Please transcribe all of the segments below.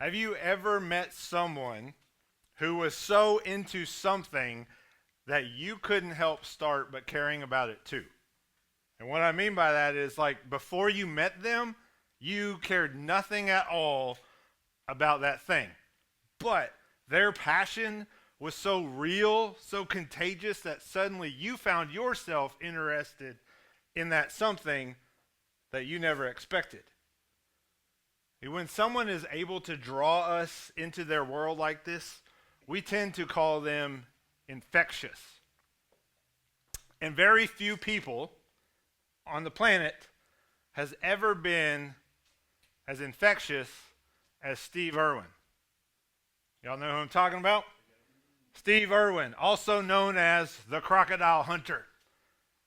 Have you ever met someone who was so into something that you couldn't help start but caring about it too? And what I mean by that is, like, before you met them, you cared nothing at all about that thing. But their passion was so real, so contagious that suddenly you found yourself interested in that something that you never expected. When someone is able to draw us into their world like this, we tend to call them infectious. And very few people on the planet has ever been as infectious as Steve Irwin. Y'all know who I'm talking about? Steve Irwin, also known as the Crocodile Hunter,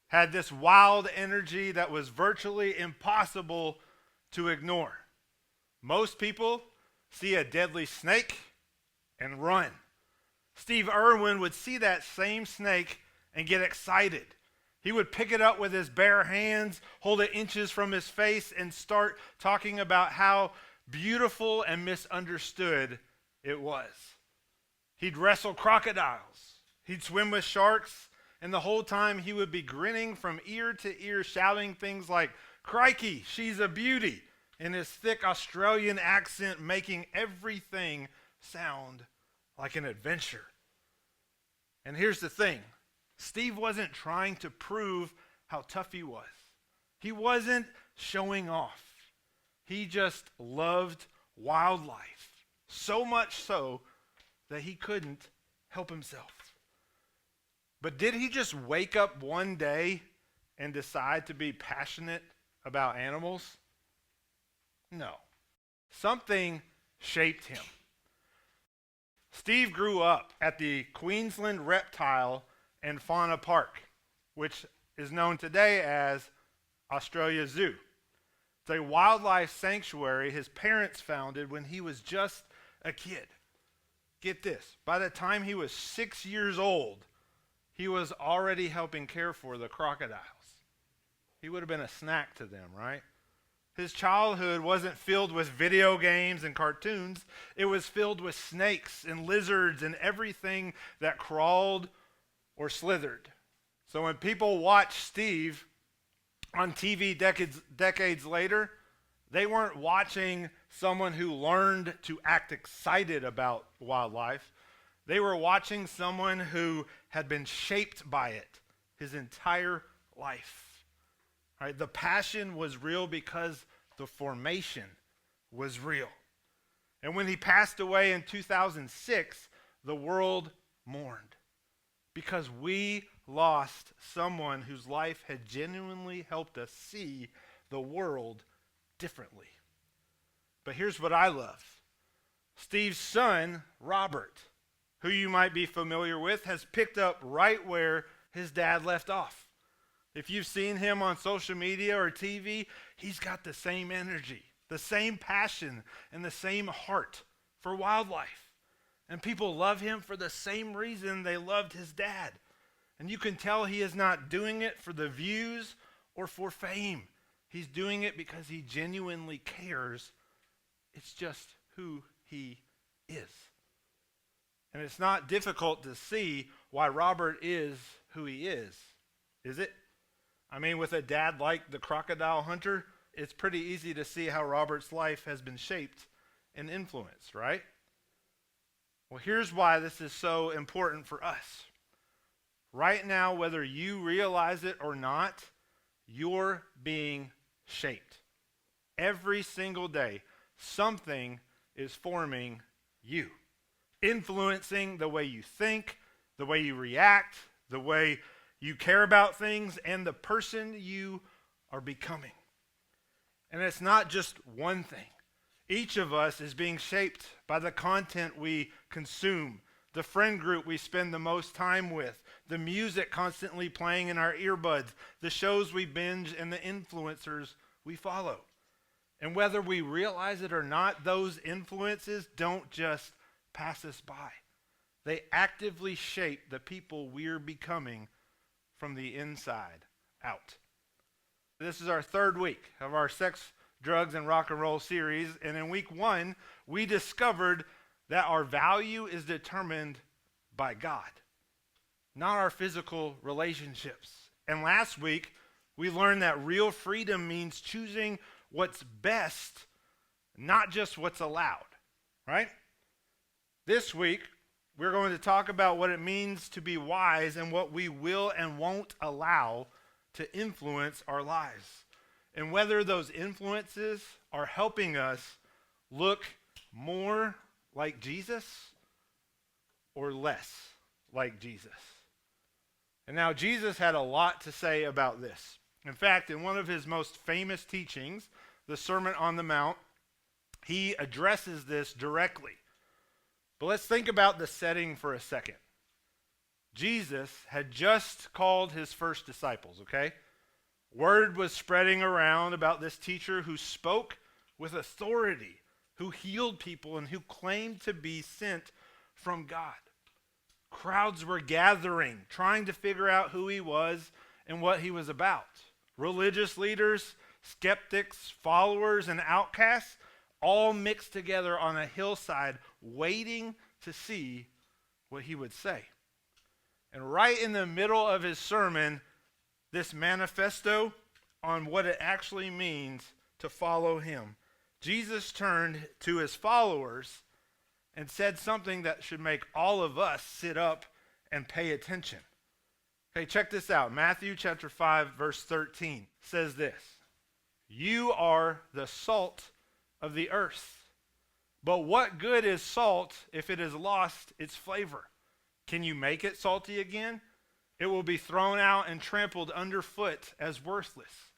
had this wild energy that was virtually impossible to ignore. Most people see a deadly snake and run. Steve Irwin would see that same snake and get excited. He would pick it up with his bare hands, hold it inches from his face, and start talking about how beautiful and misunderstood it was. He'd wrestle crocodiles. He'd swim with sharks. And the whole time he would be grinning from ear to ear, shouting things like, "Crikey, she's a beauty," in his thick Australian accent, making everything sound like an adventure. And here's the thing. Steve wasn't trying to prove how tough he was. He wasn't showing off. He just loved wildlife, so much so that he couldn't help himself. But did he just wake up one day and decide to be passionate about animals? No. Something shaped him. Steve grew up at the Queensland Reptile and Fauna Park, which is known today as Australia Zoo. It's a wildlife sanctuary his parents founded when he was just a kid. Get this, by the time he was 6 years old, he was already helping care for the crocodiles. He would have been a snack to them, right? His childhood wasn't filled with video games and cartoons. It was filled with snakes and lizards and everything that crawled or slithered. So when people watched Steve on TV decades later, they weren't watching someone who learned to act excited about wildlife. They were watching someone who had been shaped by it his entire life. Right? The passion was real because the formation was real. And when he passed away in 2006, the world mourned because we lost someone whose life had genuinely helped us see the world differently. But here's what I love. Steve's son, Robert, who you might be familiar with, has picked up right where his dad left off. If you've seen him on social media or TV, he's got the same energy, the same passion, and the same heart for wildlife. And people love him for the same reason they loved his dad. And you can tell he is not doing it for the views or for fame. He's doing it because he genuinely cares. It's just who he is. And it's not difficult to see why Robert is who he is it? I mean, with a dad like the Crocodile Hunter, it's pretty easy to see how Robert's life has been shaped and influenced, right? Well, here's why this is so important for us. Right now, whether you realize it or not, you're being shaped. Every single day, something is forming you, influencing the way you think, the way you react, the way you care about things, and the person you are becoming. And it's not just one thing. Each of us is being shaped by the content we consume, the friend group we spend the most time with, the music constantly playing in our earbuds, the shows we binge, and the influencers we follow. And whether we realize it or not, those influences don't just pass us by. They actively shape the people we're becoming from the inside out. This is our third week of our drugs and rock and roll series. And in week 1, we discovered that our value is determined by God, not our physical relationships. And last week, we learned that real freedom means choosing what's best, not just what's allowed, right? This week, we're going to talk about what it means to be wise and what we will and won't allow to influence our lives, and whether those influences are helping us look more like Jesus or less like Jesus. And now Jesus had a lot to say about this. In fact, in one of his most famous teachings, the Sermon on the Mount, he addresses this directly. But let's think about the setting for a second. Jesus had just called his first disciples, okay? Word was spreading around about this teacher who spoke with authority, who healed people, and who claimed to be sent from God. Crowds were gathering, trying to figure out who he was and what he was about. Religious leaders, skeptics, followers, and outcasts all mixed together on a hillside, waiting to see what he would say. And right in the middle of his sermon, this manifesto on what it actually means to follow him, Jesus turned to his followers and said something that should make all of us sit up and pay attention. Okay, check this out. Matthew chapter 5, verse 13 says this: "You are the salt of the earth. But what good is salt if it has lost its flavor? Can you make it salty again? It will be thrown out and trampled underfoot as worthless.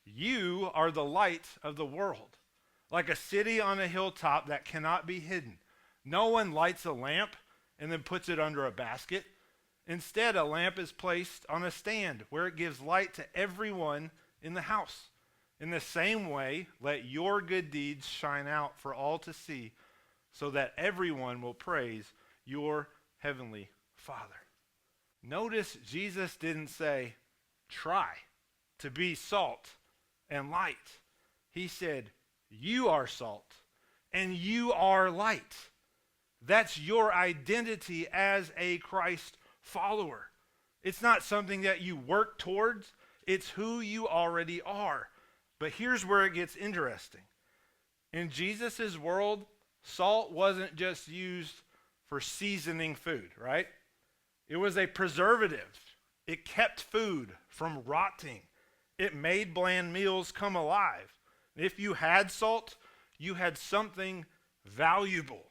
You are the light of the world, like a city on a hilltop that cannot be hidden. No one lights a lamp and then puts it under a basket. Instead, a lamp is placed on a stand where it gives light to everyone in the house. In the same way, let your good deeds shine out for all to see, so that everyone will praise your heavenly Father." Notice Jesus didn't say, try to be salt and light. He said, you are salt and you are light. That's your identity as a Christ follower. It's not something that you work towards. It's who you already are. But here's where it gets interesting. In Jesus' world, salt wasn't just used for seasoning food, right? It was a preservative. It kept food from rotting. It made bland meals come alive. If you had salt, you had something valuable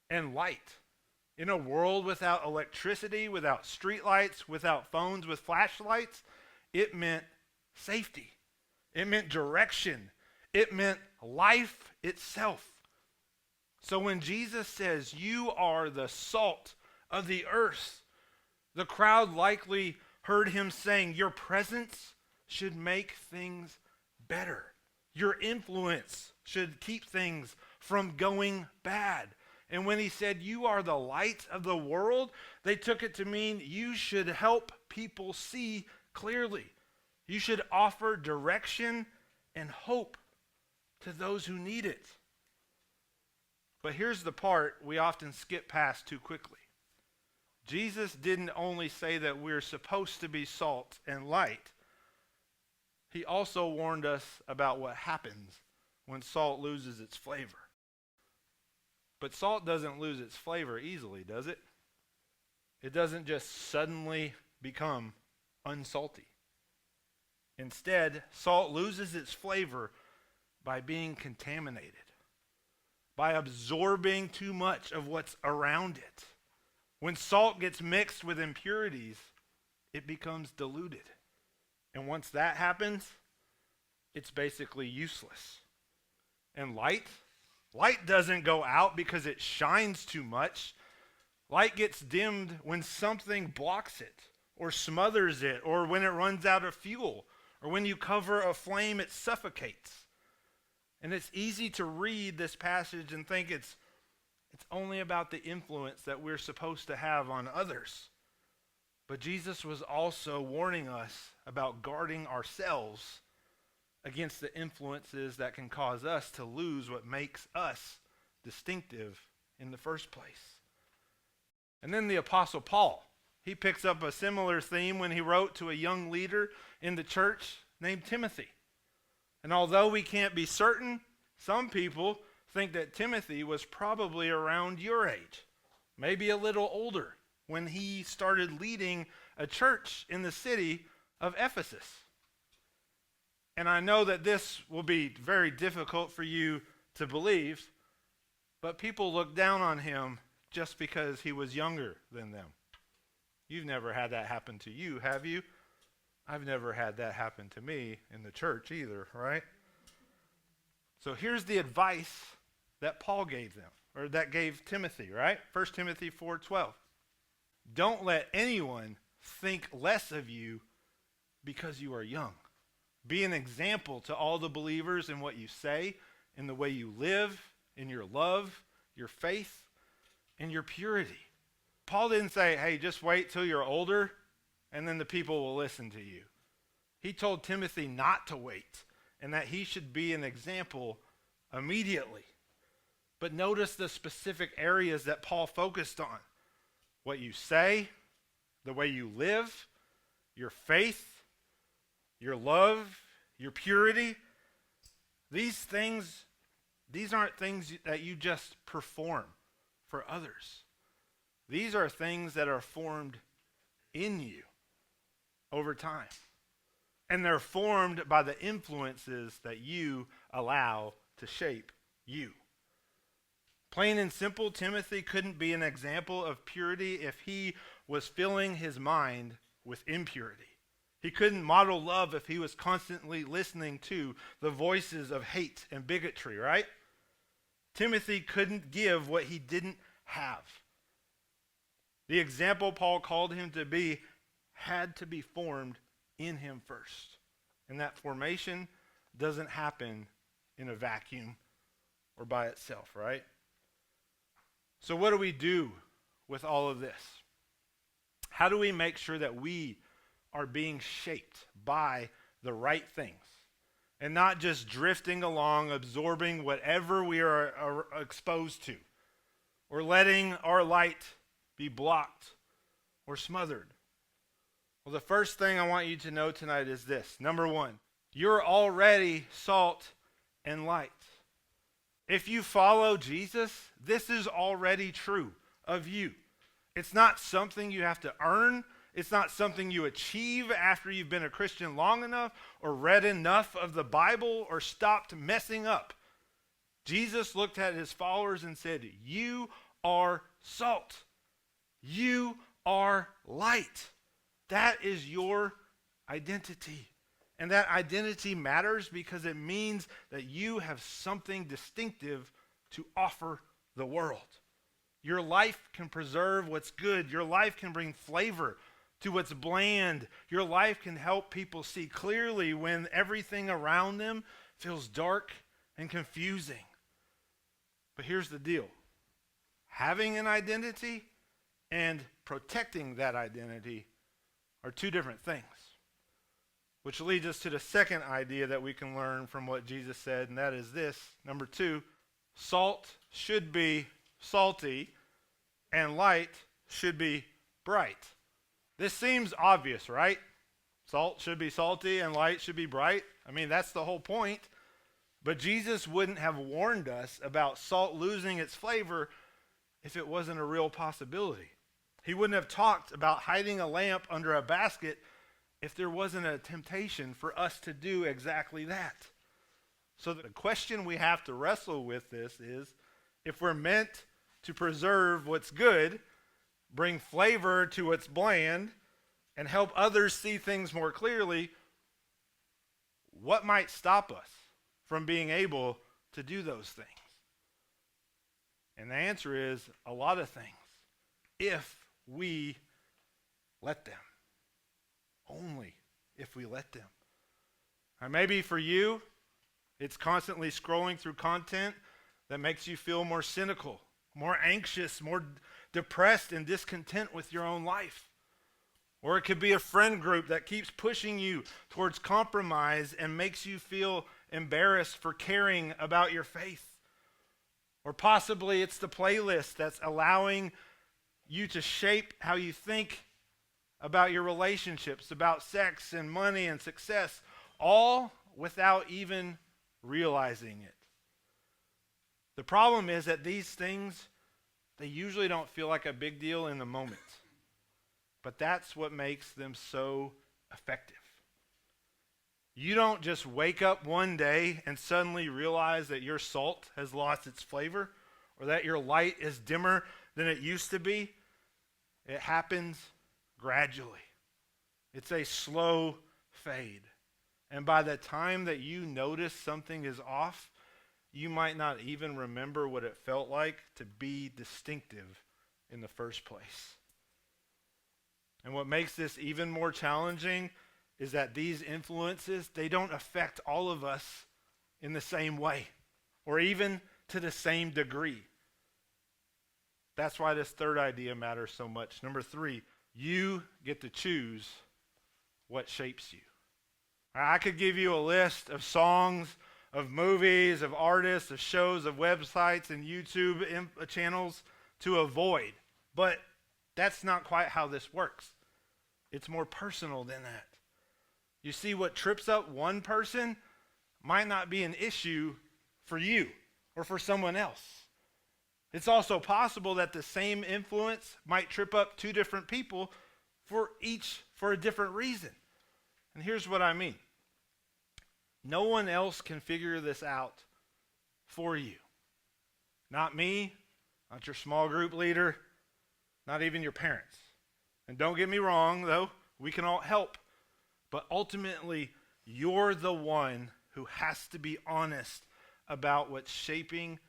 and light. In a world without electricity, without streetlights, without phones with flashlights, it meant safety. It meant direction. It meant life itself. So when Jesus says, you are the salt of the earth, the crowd likely heard him saying, your presence should make things better. Your influence should keep things from going bad. And when he said, you are the light of the world, they took it to mean you should help people see clearly. You should offer direction and hope to those who need it. But here's the part we often skip past too quickly. Jesus didn't only say that we're supposed to be salt and light. He also warned us about what happens when salt loses its flavor. But salt doesn't lose its flavor easily, does it? It doesn't just suddenly become unsalty. Instead, salt loses its flavor by being contaminated, by absorbing too much of what's around it. When salt gets mixed with impurities, it becomes diluted. And once that happens, it's basically useless. And light doesn't go out because it shines too much. Light gets dimmed when something blocks it or smothers it, or when it runs out of fuel, or when you cover a flame, it suffocates. And it's easy to read this passage and think it's only about the influence that we're supposed to have on others. But Jesus was also warning us about guarding ourselves against the influences that can cause us to lose what makes us distinctive in the first place. And then the Apostle Paul, he picks up a similar theme when he wrote to a young leader in the church named Timothy. And although we can't be certain, some people think that Timothy was probably around your age, maybe a little older, when he started leading a church in the city of Ephesus. And I know that this will be very difficult for you to believe, but people look down on him just because he was younger than them. You've never had that happen to you, have you? I've never had that happen to me in the church either, right? So here's the advice that Paul gave them, or that gave Timothy, right? 1 Timothy 4:12. Don't let anyone think less of you because you are young. Be an example to all the believers in what you say, in the way you live, in your love, your faith, and your purity. Paul didn't say, hey, just wait till you're older and then the people will listen to you. He told Timothy not to wait and that he should be an example immediately. But notice the specific areas that Paul focused on. What you say, the way you live, your faith, your love, your purity. These aren't things that you just perform for others. These are things that are formed in you over time. And they're formed by the influences that you allow to shape you. Plain and simple, Timothy couldn't be an example of purity if he was filling his mind with impurity. He couldn't model love if he was constantly listening to the voices of hate and bigotry, right? Timothy couldn't give what he didn't have. The example Paul called him to be had to be formed in him first. And that formation doesn't happen in a vacuum or by itself, right? So what do we do with all of this? How do we make sure that we are being shaped by the right things and not just drifting along, absorbing whatever we are exposed to, or letting our light be blocked or smothered? Well, the first thing I want you to know tonight is this. Number one, you're already salt and light. If you follow Jesus, this is already true of you. It's not something you have to earn. It's not something you achieve after you've been a Christian long enough or read enough of the Bible or stopped messing up. Jesus looked at his followers and said, you are salt. You are light. That is your identity. And that identity matters because it means that you have something distinctive to offer the world. Your life can preserve what's good. Your life can bring flavor to what's bland. Your life can help people see clearly when everything around them feels dark and confusing. But here's the deal. Having an identity and protecting that identity are two different things. Which leads us to the second idea that we can learn from what Jesus said, and that is this. Number two, salt should be salty and light should be bright. This seems obvious, right? Salt should be salty and light should be bright. I mean, that's the whole point. But Jesus wouldn't have warned us about salt losing its flavor if it wasn't a real possibility. He wouldn't have talked about hiding a lamp under a basket if there wasn't a temptation for us to do exactly that. So the question we have to wrestle with this is, if we're meant to preserve what's good, bring flavor to what's bland, and help others see things more clearly, what might stop us from being able to do those things? And the answer is a lot of things, if we let them. Only if we let them. Or maybe for you, it's constantly scrolling through content that makes you feel more cynical, more anxious, more depressed and discontent with your own life. Or it could be a friend group that keeps pushing you towards compromise and makes you feel embarrassed for caring about your faith. Or possibly it's the playlist that's allowing you to shape how you think about your relationships, about sex and money and success, all without even realizing it. The problem is that these things, they usually don't feel like a big deal in the moment. But that's what makes them so effective. You don't just wake up one day and suddenly realize that your salt has lost its flavor or that your light is dimmer than it used to be. It happens gradually. It's a slow fade. And by the time that you notice something is off, you might not even remember what it felt like to be distinctive in the first place. And what makes this even more challenging is that these influences, they don't affect all of us in the same way or even to the same degree. That's why this third idea matters so much. Number 3, you get to choose what shapes you. I could give you a list of songs, of movies, of artists, of shows, of websites, and YouTube channels to avoid, but that's not quite how this works. It's more personal than that. You see, what trips up one person might not be an issue for you or for someone else. It's also possible that the same influence might trip up 2 different people for a different reason. And here's what I mean. No one else can figure this out for you. Not me, not your small group leader, not even your parents. And don't get me wrong, though, we can all help. But ultimately, you're the one who has to be honest about what's shaping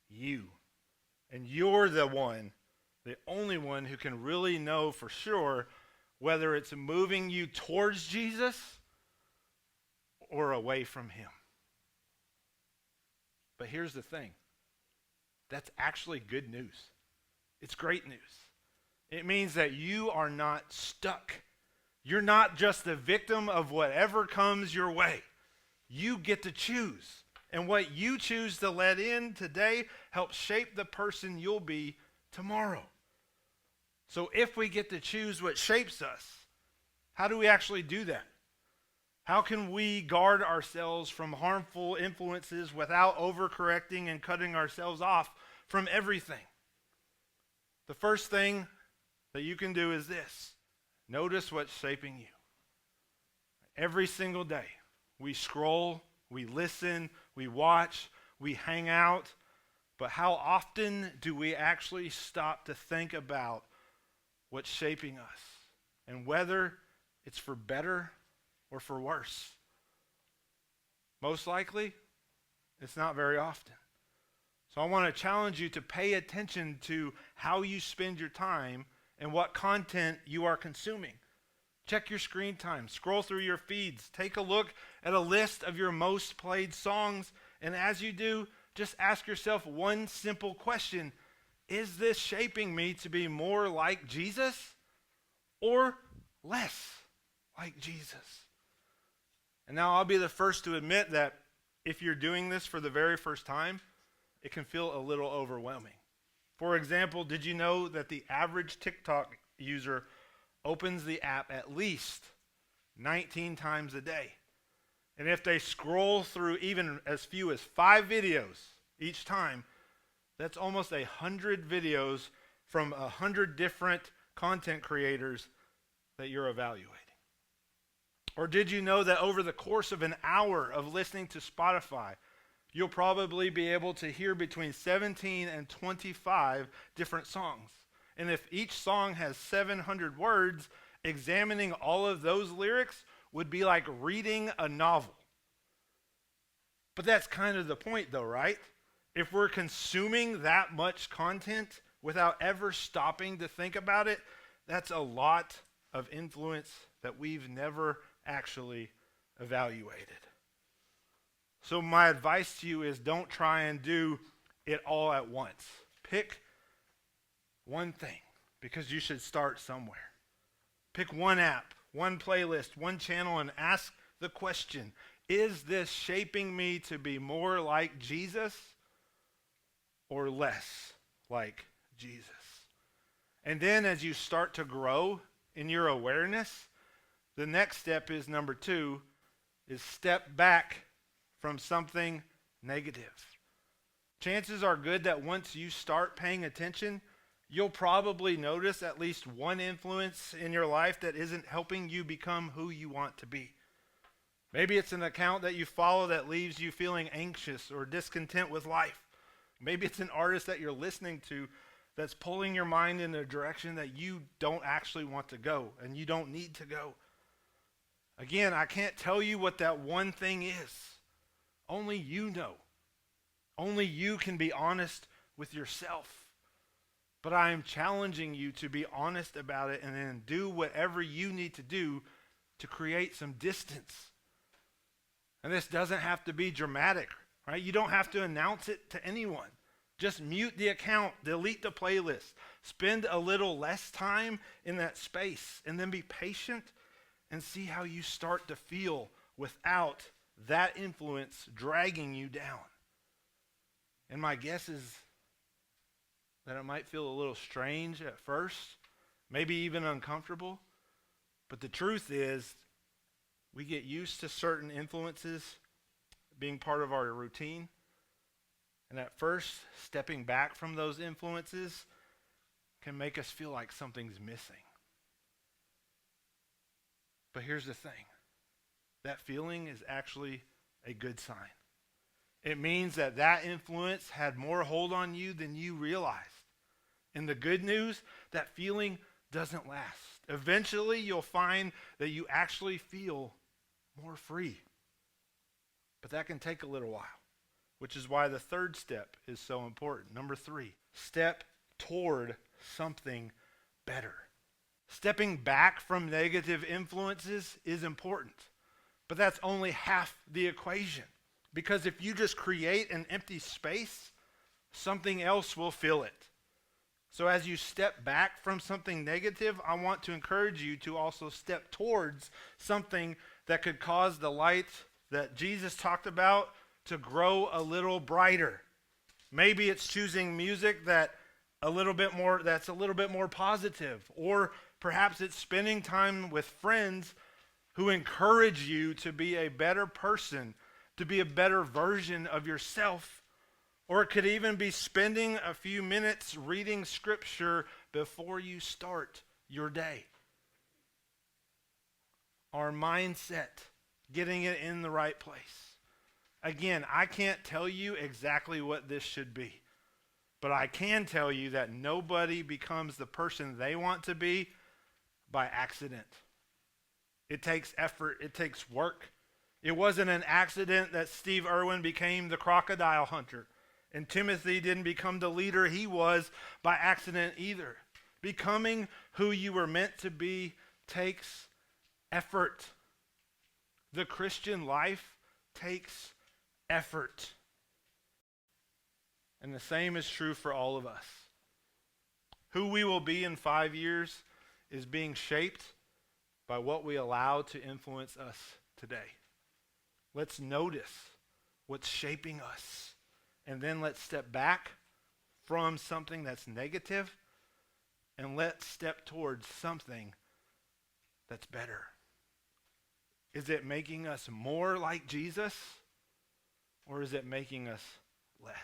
you. And you're the only one who can really know for sure whether it's moving you towards Jesus or away from him. But here's the thing. That's actually good news. It's great news. It means that you are not stuck. You're not just the victim of whatever comes your way. You get to choose. And what you choose to let in today helps shape the person you'll be tomorrow. So if we get to choose what shapes us, how do we actually do that? How can we guard ourselves from harmful influences without overcorrecting and cutting ourselves off from everything? The first thing that you can do is this. Notice what's shaping you. Every single day, we scroll, we listen, we watch, we hang out, but how often do we actually stop to think about what's shaping us and whether it's for better or for worse? Most likely, it's not very often. So I want to challenge you to pay attention to how you spend your time and what content you are consuming. Check your screen time, scroll through your feeds, take a look at a list of your most played songs, and as you do, just ask yourself one simple question. Is this shaping me to be more like Jesus or less like Jesus? And now I'll be the first to admit that if you're doing this for the very first time, it can feel a little overwhelming. For example, did you know that the average TikTok user opens the app at least 19 times a day? And if they scroll through even as few as 5 videos each time, that's almost 100 videos from 100 different content creators that you're evaluating. Or did you know that over the course of an hour of listening to Spotify, you'll probably be able to hear between 17 and 25 different songs? And if each song has 700 words, examining all of those lyrics would be like reading a novel. But that's kind of the point though, right? If we're consuming that much content without ever stopping to think about it, that's a lot of influence that we've never actually evaluated. So my advice to you is don't try and do it all at once. Pick one thing, because you should start somewhere. Pick one app, one playlist, one channel, and ask the question, is this shaping me to be more like Jesus or less like Jesus? And then as you start to grow in your awareness, the next step is number 2, is step back from something negative. Chances are good that once you start paying attention, you'll probably notice at least one influence in your life that isn't helping you become who you want to be. Maybe it's an account that you follow that leaves you feeling anxious or discontent with life. Maybe it's an artist that you're listening to that's pulling your mind in a direction that you don't actually want to go and you don't need to go. Again, I can't tell you what that one thing is. Only you know. Only you can be honest with yourself. But I am challenging you to be honest about it and then do whatever you need to do to create some distance. And this doesn't have to be dramatic, right? You don't have to announce it to anyone. Just mute the account, delete the playlist, spend a little less time in that space, and then be patient and see how you start to feel without that influence dragging you down. And my guess is that it might feel a little strange at first, maybe even uncomfortable, but the truth is we get used to certain influences being part of our routine. And at first, stepping back from those influences can make us feel like something's missing. But here's the thing. That feeling is actually a good sign. It means that that influence had more hold on you than you realized. And the good news, that feeling doesn't last. Eventually, you'll find that you actually feel more free. But that can take a little while, which is why the third step is so important. Number 3, step toward something better. Stepping back from negative influences is important, but that's only half the equation. Because if you just create an empty space, something else will fill it. So as you step back from something negative, I want to encourage you to also step towards something that could cause the light that Jesus talked about to grow a little brighter. Maybe it's choosing music that's a little bit more positive, or perhaps it's spending time with friends who encourage you to be a better person, to be a better version of yourself. Or it could even be spending a few minutes reading scripture before you start your day. Our mindset, getting it in the right place. Again, I can't tell you exactly what this should be, but I can tell you that nobody becomes the person they want to be by accident. It takes effort. It takes work. It wasn't an accident that Steve Irwin became the crocodile hunter. And Timothy didn't become the leader he was by accident either. Becoming who you were meant to be takes effort. The Christian life takes effort. And the same is true for all of us. Who we will be in 5 years is being shaped by what we allow to influence us today. Let's notice what's shaping us. And then let's step back from something that's negative and let's step towards something that's better. Is it making us more like Jesus, or is it making us less?